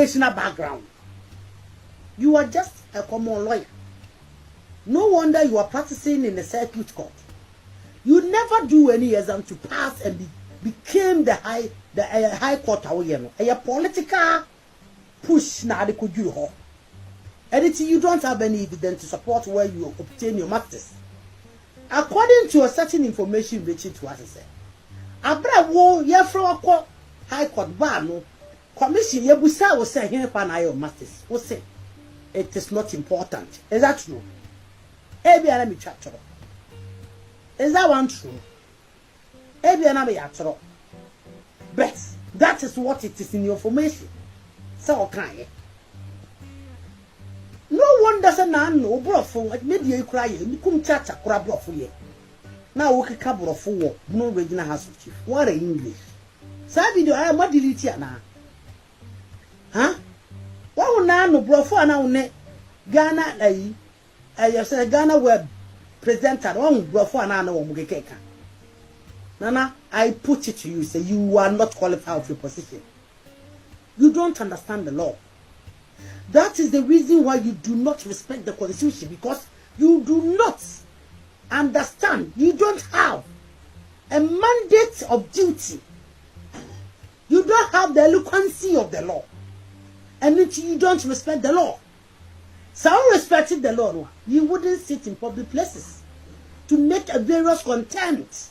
educational background. You are just a common lawyer. No wonder you are practicing in the circuit court. You never do any exam to pass and became the high court. A political push now they could do. Anything you don't have any evidence to support where you obtain your masters. According to a certain information reaching to us, Abra wo ye from high court bar no commission ye busa will say here pan your masters. Will say it is not important. Is that true? Let me chat. Is that one true? But that is what it is in your formation. So okay. No one doesn't know brofo media you cry you come chat akura brofo ye. Now we can brofo no regional house of chief. What a English. Sa video I am delete here now. Huh? What na no brofo ana one Ghana you say Ghana web presenter on brofo ana na wo mugekeka. Nana, I put it to you, say you are not qualified for your position. You don't understand the law. That is the reason why you do not respect the Constitution, because you do not understand. You don't have a mandate of duty. You don't have the eloquency of the law. And you don't respect the law. So respecting the law, you wouldn't sit in public places to make a various contempt.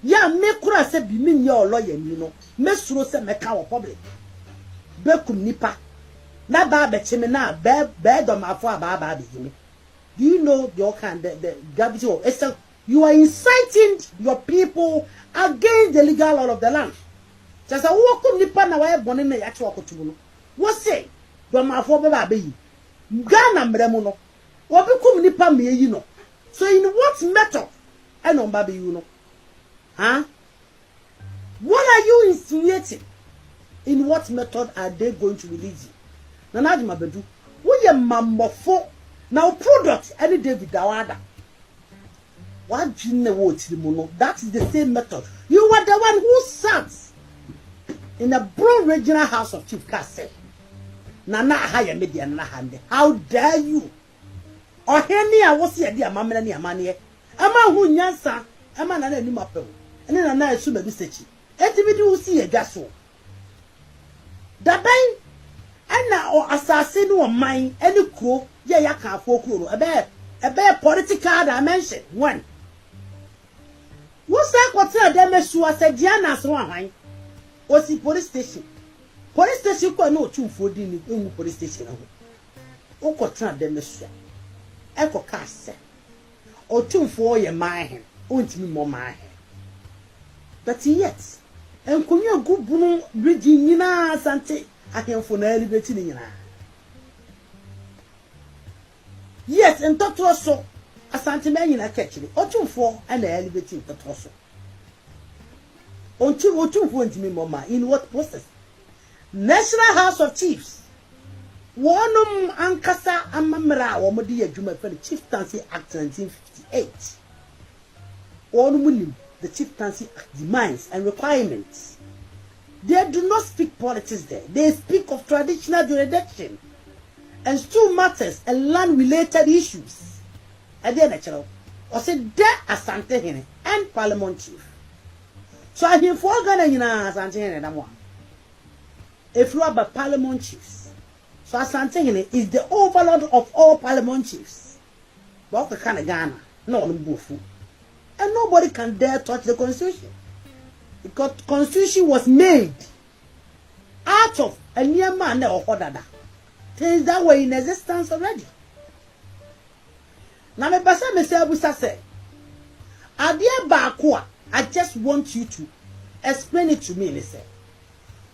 Yeah, make kura say be me your lawyer, you know. Me suro say me ka public. Be kum nipa. Na ba be chime na be Dormahene ba be me. Do you know your kind the gravity of it's you are inciting your people against the legal law of the land. Just a wo kum nipa na wa born na ya chwa kotumu no. What say Dormahene ba be yi. Ghana mremu no. Wo be kum nipa me yi no. So in what method and on baby you know? Huh? What are you insinuating? In what method are they going to release you? Nana Mabedu, we are mamofo now product any David Dawada. What do you know? That is the same method. You are the one who sat in the broad regional house of Chief Castle. Nana higher media na hande. How dare you? Or any I was here, dear mamma and your money. Ama who nyansa, ama na ni mapel. And then I assume a message. Individual see a gaso. Dabai, and now or assassin or mine, any crow, ya can't for crow, a bear political dimension. One. What's that? What's that? Them said Diana's one. Was the police station? Police station could no 240 in police station. O could them Echo cast. Or 2 your mind, won't me more my. But yet, and come your good boom, bridging in a Sante, I can for elevating in. Yes, and talk to us so. A Santiman in a catching, or 2 and the elevating the torso. On 2 won't me more in what process? National House of Chiefs. One Ankasa Amamra or Modia Juma for the Chieftaincy Act 1958. One William, the Chieftaincy Act demands and requirements. They do not speak politics there. They speak of traditional jurisdiction and still matters and land-related issues. And then natural, or said there Asante Hene and Parliament Chief. So I hear for Ghana Asante Hene that one. If you are by Parliament Chiefs. So Asante is the overlord of all Parliament chiefs. But the kind of Ghana, no Mbufu. And nobody can dare touch the Constitution. Because the Constitution was made out of a near man or Hodada. Things that were in existence already. Now me basa me say, Adia Bakwa, I just want you to explain it to me, listen.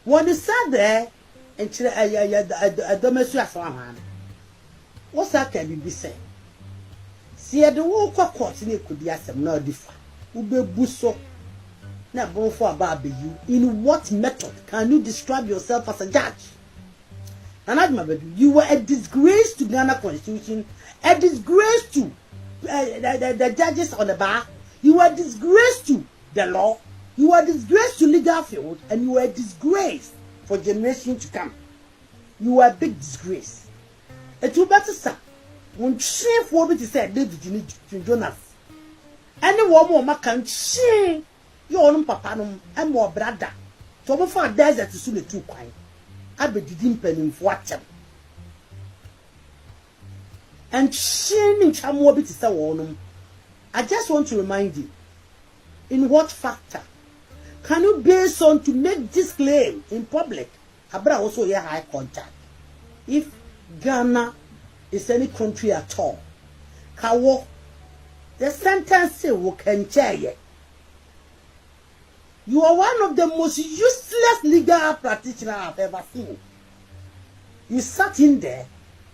When you sat there, and a domestic man. What's that can be said? See, the walk of court could be as a no differ. Ube buso. Now, both for about you. In what method can you describe yourself as a judge? And you were a disgrace to Ghana Constitution, a disgrace to the judges on the bar. You were a disgrace to the law. You were a disgrace to legal field, and you were a disgrace for generations to come. you are a big disgrace. It will better say, when chief will be to say David in Jonas. Any woman can see your own papa and more brother. So before desert to soon the 2 coin. I be didn't penny for watch him. And she can more be to say one. I just want to remind you, in what factor can you base on to make this claim in public? Abra also hear high contact. If Ghana is any country at all, Kawo, the sentence will can chair. You are one of the most useless legal practitioners I've ever seen. You sat in there,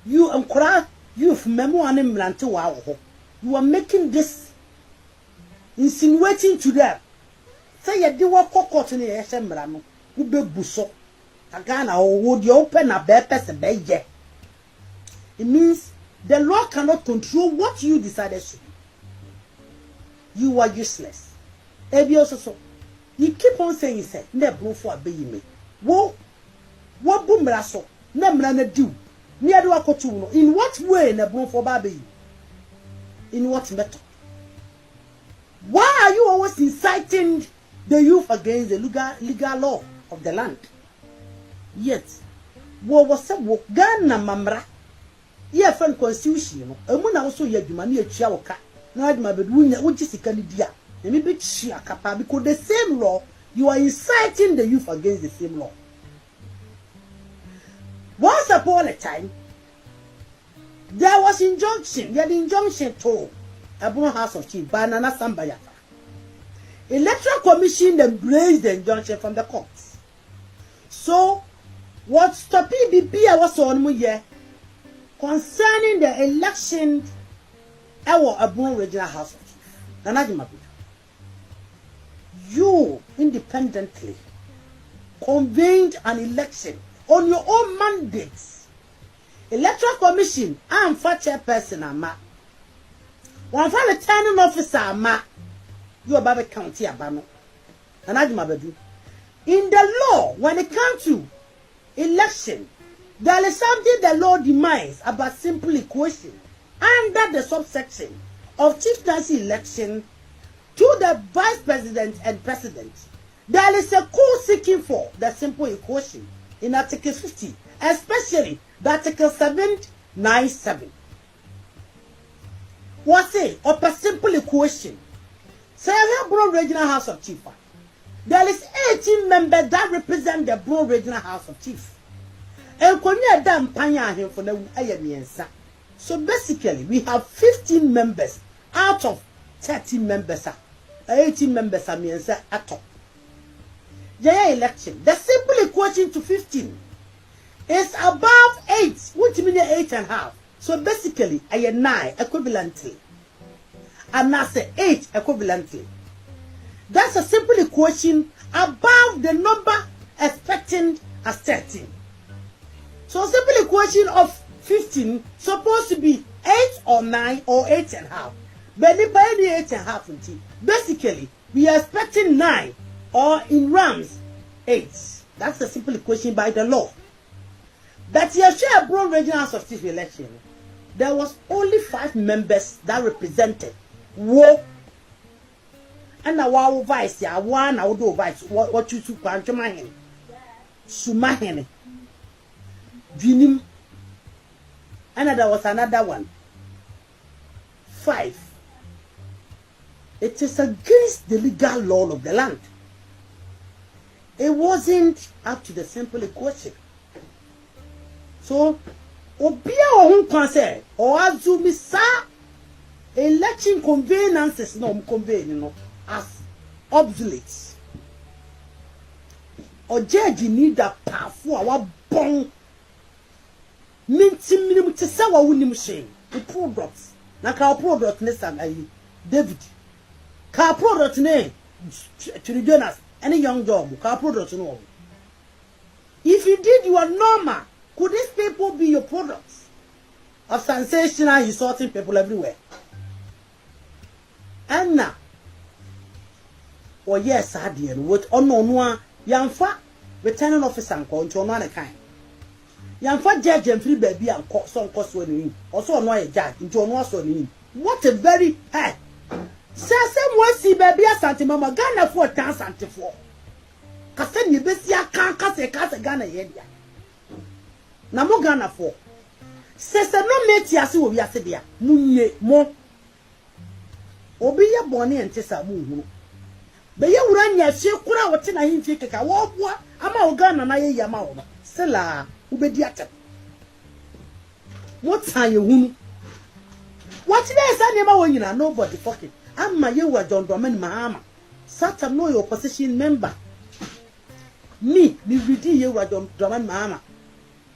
you you are making this, insinuating to them. Say you do what court in the Essembrano, who be busso. Agana or would you open a bear person by ye? It means the law cannot control what you decided to do. You are useless. Ebi also so. You keep on saying, say, never for a baby. Wo, what boomraso, never do. Near do a cotuno. In what way, never for baby? In what method? Why are you always inciting the youth against the legal law of the land? Yet, what was a Ghana mamra? Ye friend constitution, a moon also ye demani a chiaoka, not my bedroom, which is a candidate. Let me be chia capa because the same law, you are inciting the youth against the same law. Once upon a time, there was injunction, the injunction told Abuna House of Chief, Banana Sambayata. Electoral Commission embraced the injunction from the courts. So, what stopped BB was on me concerning the election our Abuna Regional House of Chief. You independently convened an election on your own mandates. Electoral Commission, I'm for chairperson, ama. One for returning officer, ama. You are Baba County, abano. In the law, when it comes to election, there is something the law demands about simple equation under the subsection of chieftaincy election to the vice president and president. There is a code seeking for the simple equation in Article 50, especially the Article 797. What's it? Of a simple equation. Say, I have Broad Regional House of Chief. There is 18 members that represent the Broad Regional House of Chief. And Konya Dam Panya him for the Ayamiensa. So basically, we have 15 members out of 30 members. 18 members are Miensa at all. The election, the simple equation to 15 is above 8, which means 8.5. So basically, I am 9 equivalently. And I say 8 equivalently. That's a simple equation above the number expected as 13. So simple equation of 15 supposed to be 8 or 9 or 8.5. But by the 8.5, basically, we are expecting 9 or in rounds 8. That's a simple equation by the law. But you share a Broad Regional House of Chief election. There was only 5 members that represented Wo. And our vice, yeah, one I would do vice. What you took, Dormahene, Sumahene, Vinim, and there was another one. 5. It is against the legal law of the land. It wasn't up to the simple equation. So, Obia or concern or Azumi sa election conveyances no conveying as obsolete. Or judge need a powerful our bong minty minimum to say what we need shame. The products. Na car product next David. Car product name to the Jonas. Any young job, car product no. If you did, you are normal. Could these people be your products of sensational insulting people everywhere? And now, or yes, I did. What on no yamfa returning officer and control one kind. Yamfa judge and free baby and some cost when also no judge into no so ni. What a very hey. Say someone see baby asante mama Ghana for dance ante for. Kase ni besi aka kase Ghana ye dia. Na mo Ghana for. Say no meti ase wo wi ase dia. Munye mo. Obi ye boni ente sa mu hunu. Be ye wura nya hye kura wote na himfi keka wo boa ama wo Ghana na ye yama wo. Sela ubedi ate. What time you hunu? What today is any ma nyina nobody fucking. Amma ye wa Dormahene mahama. Satan know your opposition member. Me ready ye wa Dormahene mahama.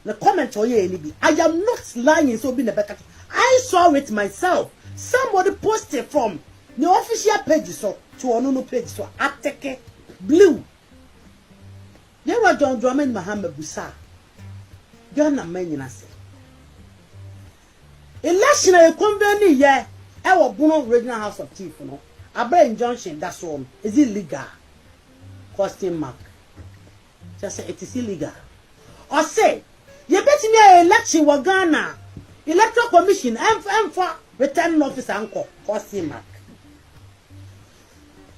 The comment or ye any I am not lying so be the back. I saw it myself. Somebody posted from the official page so to onono page so ateke blue. Ye wa Dormahene mahama busa. Ghana men say. Election a conveni ye our Bono Regional House of Chief no. Abra injunction that's all. Is it legal? Question mark. Just say it is illegal. Or say you bet me a election wa Ghana Electoral Commission M for returning officer anko question mark.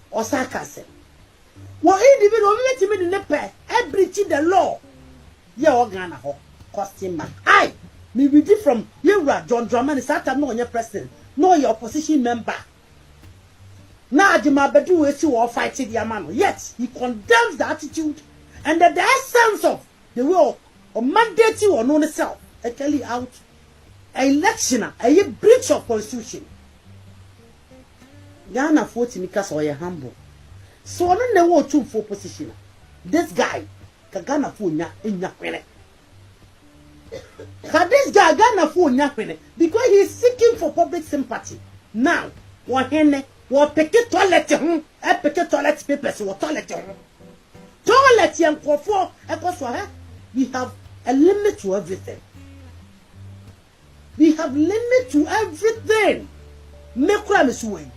Or sarcasm. What individual let me the nepe breaching the law. Ye or Ghana ho question mark. I me read it from Dormahene Satan no your president, no your opposition member. Now the Mabedu we see or fighting the man. Yet he condemns the attitude and the essence of the will or mandate or known itself. Actually out election a breach of constitution. Ghana 40 because or humble. So I don't know 2-4 position. This guy Ghana funya in Yakwene. This guy Ghana for nothing because he is seeking for public sympathy. Now, what picket toilet picket toilet papers or toilet toilet and for we have a limit to everything. We have limit to everything. Make promise way.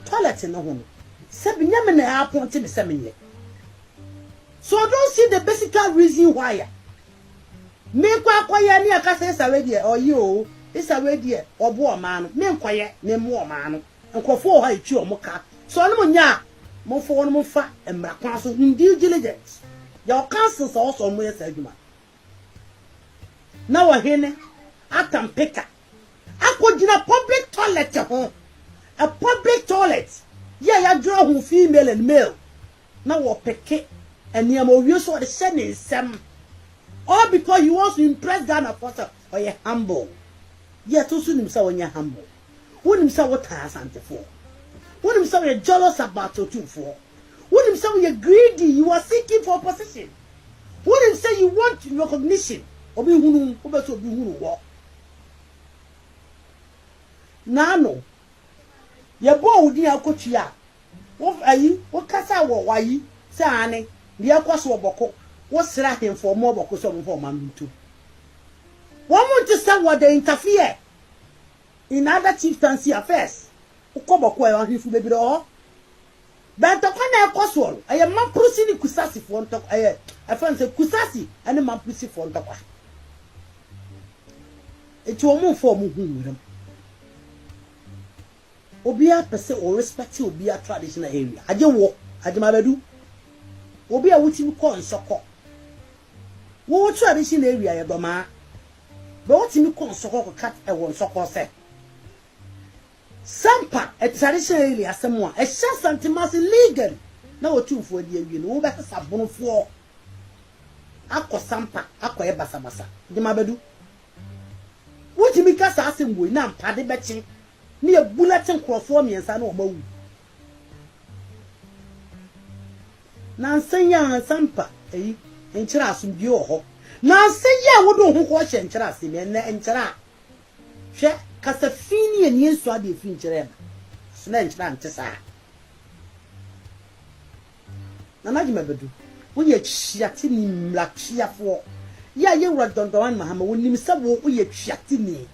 Toilet in the home. 7 years and a half until the 7 years. So I don't see the basic reason why. Me kwa ya ni aka say sawe or you is sawe die obo o ma no me nkoye me mo o ma no nkofo ha etu o moka so no nya mo fo no mo fa emra kwa so due diligence your council so also mo yes adwuma na wa hene atam peka akogina public toilet ho a public toilet ya draw hu female and male na wo peke eniam owie so de se ne nsem. All because you want to impress Ghana first or you're humble. Yet also himself when you're humble. When himself what has anti for. When himself you're jealous about Him-Otumfuor. When himself you're greedy, you are seeking for position. When himself you want recognition. Obi hunu, obi so bi hunu wo. Nano. Ye bo odi akotua. Wo ayi, wo kasa wo wayi. Se ane, di akwaso oboko. What slack him for more because of man too. One want to say what they interfere in other chieftaincy affairs. Ukobo kwa on him baby do. But to kana ekosol, I am man pusi ni kusasi for on talk. I find say kusasi and man pusi for on talk. It will move for mu. Obia pese or respect obia traditional area. Aje wo, aje mabedu. Obia wuti ko nsoko. Wo tradition area ya doma. But what you call so cat a one so say. Sampa a tradition area someone a chance antimas illegal. Now 2 for the year, no better sabon for Aqua Sampa, Aqua Basabasa. The Mabedu. What you make us asking we now paddy betching near bulletin Crawfordians and no Nansenya Sampa, eh? Enchira sumbio ho. Na se ya wodo ho ko hye enchira se me na enchira. Hwe kasafini ani enso ade fi enchira na. So na enchira ntesa. Na najima bedu. Wo ye hyiate ni mlakiafo. Ya ye wura Dormahene mahama wonim sabo wo ye hyiate ni.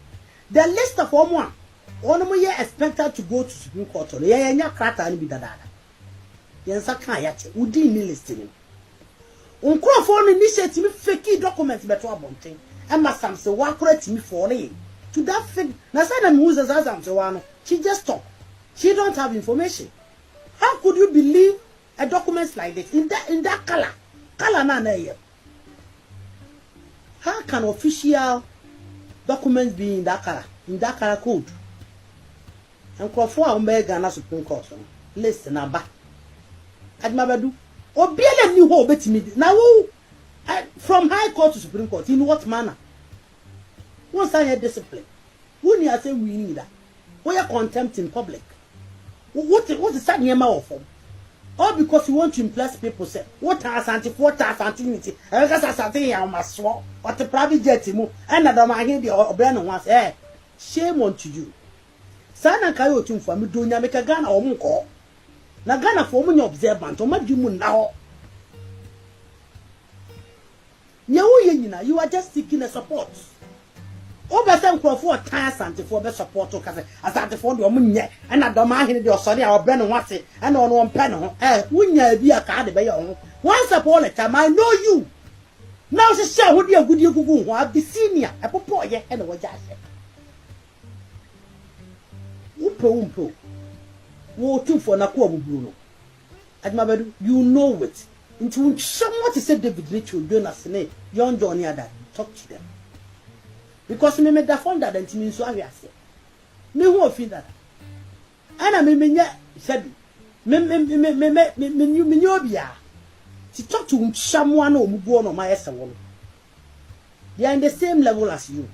The list of one mo ye expected to go to Supreme Court. Ye nya krata ni bi dadada. Ye nsa kan ya che. Udi ni list ni. Uncrophone initiative fake document. documents beto abonten e ma sam se wa akora timi for ne to that thing na say na me use as am say wa no she just talk she don't have information. How could you believe a document like this in that color na here? How can official documents be in that color code? And for a Ghana Supreme Court list number. Admabadu obiele ni ho betimi na wo from High Court to Supreme Court in what manner? Once I had discipline, when you say we need that, we are contempt in public. What is that near my form? All because you want to impress people say, what are anti-unity? I guess I say I must swap, but the private jet mu, and I don't mind the brand once, shame on to you. Sana Him-Otumfuor me do make a Ghana or Munko. Na Ghana for me observant, or what you mun now. You are just seeking a support. Over some for tires and for the support to as I found your money, and I don't mind your sorry our brand what's it, and on one panel. Wouldn't be a card by your own. Once upon a time, I know you. Now she shall would be a good you go, I'll be senior, a poor yet, and what I said. Umpo. Him-Otumfuor na kwa Bruno. Admabadu, you know it. Into someone to say David Mitchell, Jonas, young Johnny Ada, talk to them. Because me made the founder that it means so I say. Me who feel that. And I mean, said, me, to talk to someone who go on my essay. They are in the same level as you.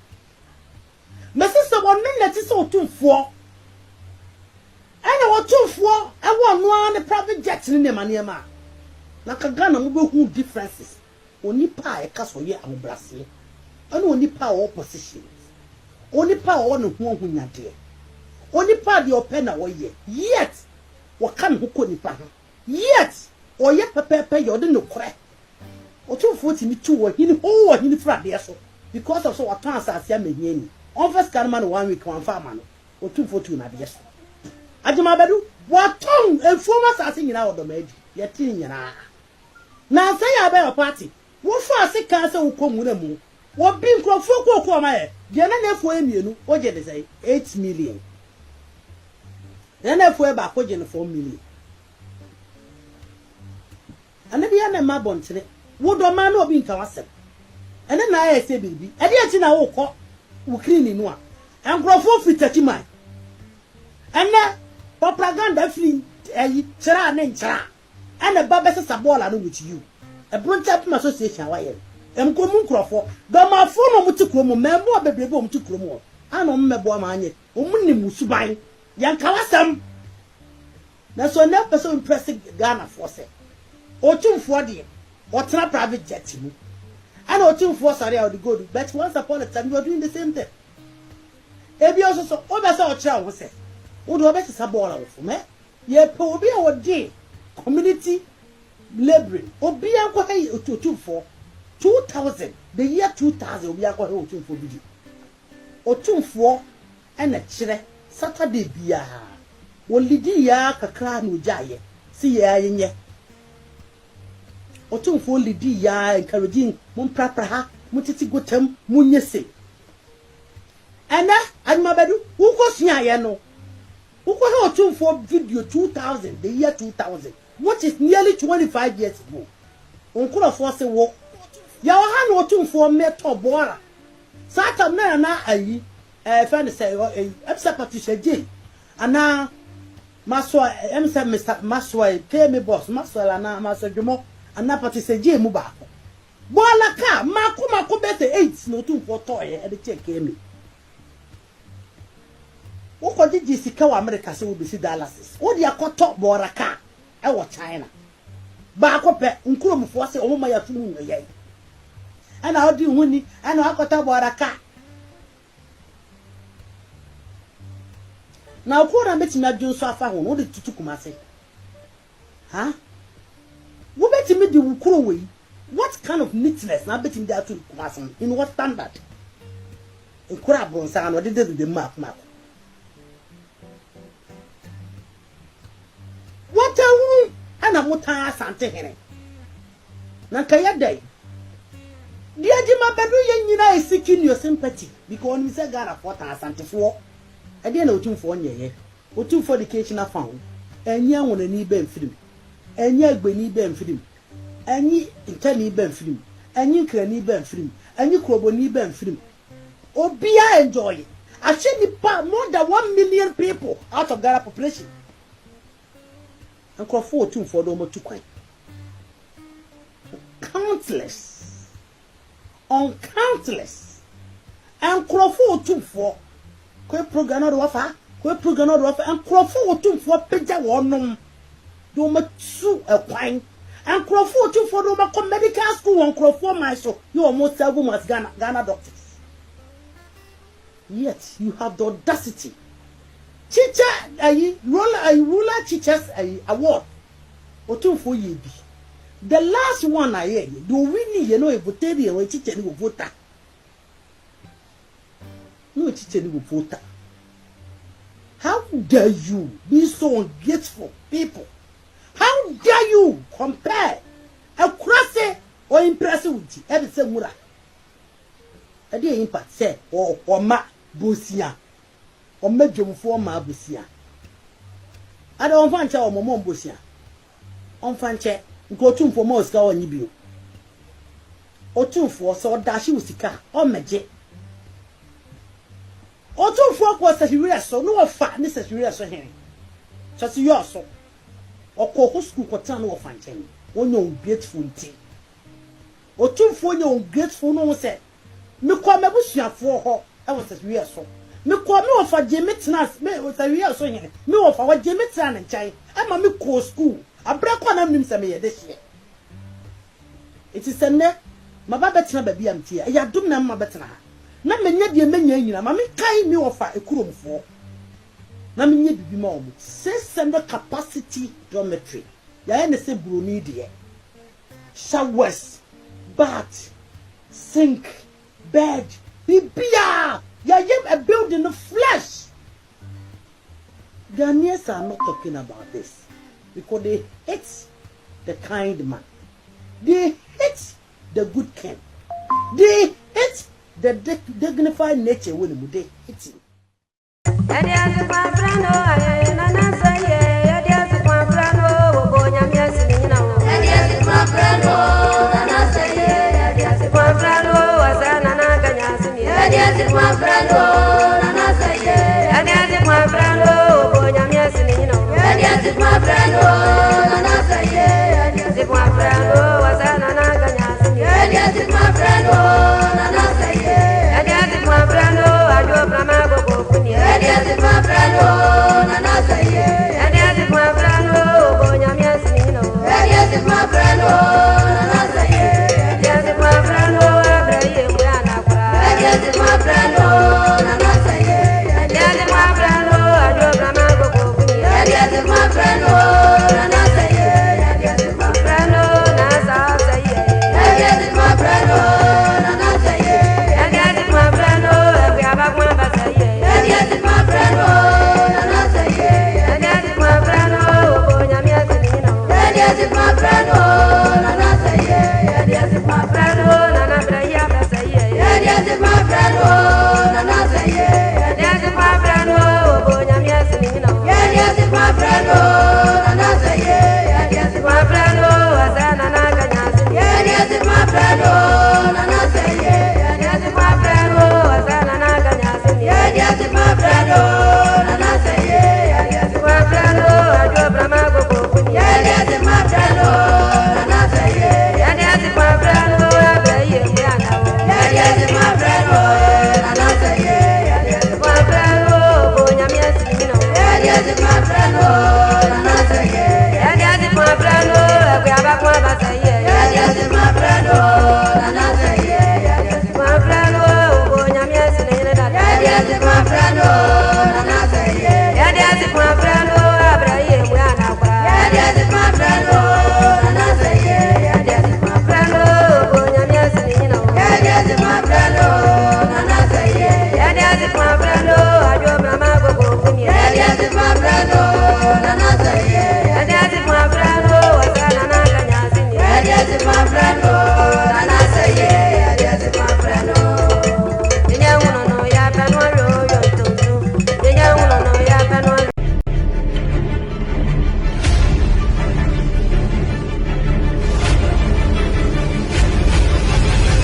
My sister, 1 minute is so Him-Otumfuor. And Him-Otumfuor, I want one private jet in the money. Like a gun and who differences. Only pie a castle here and Brazil. And only power oppositions. Only power on whom you are dear. Only power the opener or yet. What can who couldn't pass? Yet. Or yet pay your no crack. Or 240 two or in the front there so. Because of so a chance as Yammy. On first man 1 week one farmer. Or 242 na yes. Adjumabadu, what tongue and formers are singing out of the maid. Yet in ya. Now say I bear a party. What for a sick cancer will come with a move? What being crop for my Janana for him, what did they say? 8 million. Then I for about 4 million. And then the other mabon today. Would a man be in Kawasep? And then I say, baby, I didn't know what we clean in one. And grow 4 feet 30 miles. And now, propaganda fleet, chara and chara. And a babes sabola with you. A brunch up association, why? I'm coming for Dormahene mutukumo, member baby bomb to Kromo. I know me boy manye, Omuni Musubai, Yan Kawasam. That's so never so impressive Ghana for say. Him-Otumfuor, what's not private jet? And Him-Otumfuor sorry out the good, but once upon a time you are doing the same thing. Ebi also so over so child was say. Would you better sabola for me? Ye po be our day community laboring. Obi anko hey Him-Otumfuor 2000 the year 2000 obi anko hey Him-Otumfuor bidi. Him-Otumfuor ena kire Saturday bia. Wo lidi ya kakra no jaye. Si ya yenye. Him-Otumfuor lidi ya encouraging mun prapra ha mutiti gotem munyese. Ena admabadu who go sia ye no. Who go Him-Otumfuor video 2000 the year 2000 which is nearly 25 years ago. Uncle force wo ya ha no Him-Otumfuor meto bora. Sata na ayi friend say Ebsa Patricia J ana Maswa Mr. Maswa pay me boss Maswa na Maswa Dwomo ana Patricia J mu ba ko. Bola ka mako bete 8 no Him-Otumfuor toy e de check me. Wo ko di sika wa America se wo be si Dallas. Wo di akoto bora ka e wo China. Ba ko pe nkuromfo se o ma ya tumu ye. Ana odi huni ana akota bora ka. Na ko na beti na dwon so afa ho no de tutu kumase. Ha? Wo beti me di wukuro we. What kind of neatness na beti me atu kumase in what standard? Nkura bronsa no de the map. What a ana mutan asante here. Na kaya dai. Dia jima bedu ye nyina is seeking your sympathy because you say God for Asantefo. I didn't Otumfuor nye. Otumfuor the kitchen found. Enya won ani be mfirim. Enya agbani be mfirim. Enyi intani be mfirim. Enyi krani be mfirim. Enyi kroboni be mfirim. Obia enjoy. Actually, more than 1 million people out of Ghana population. And Crawford Otumfuor do more to quite. Countless. Uncountless. And Crawford Otumfuor. Kwe program no wafa. Kwe program no wafa. And Crawford Otumfuor peja wonom. Do ma tu a kwine. And Crawford Otumfuor do ma come medical school on Crawford my so. You almost 7 months Ghana doctors. Yet you have the audacity. Teacher, ruler teachers award. Otumfuor yebi. The last one I hear, do we need a voter when teacher will vote? No teacher will vote. How dare you be so ungrateful, people? How dare you compare a crassy or impressive with every semura? I didn't impact say or ma busia or medium for ma busia. I don't want to mom busia. On fanche, go to for most go on you. Otumfuor so dashi usika or magic. Otumfuor was a hero, so no fat necessary so hearing. Just your so or coho school for town or fanchen. One young grateful tea. Otumfuor young grateful no said. Me kwa mebusua for ho e was as we so me kwa me ofa jemetnas me was as we so here me ofa wa jemetan nchai e ma me ko school abra kwa na nim se me ye de hye it is enne maba betena ba bia mtie e ya dum na ma betena na menya de menya nyina ma me kai me ofa ekuromfo na menya bibi ma omo 600 capacity dormitory ya ene se broni de showers bath sink bed, bibia, a building of flesh. Ghanaians are not talking about this because they hate the kind man. They hate the good king. They hate the dignified nature when they hate him. My friend,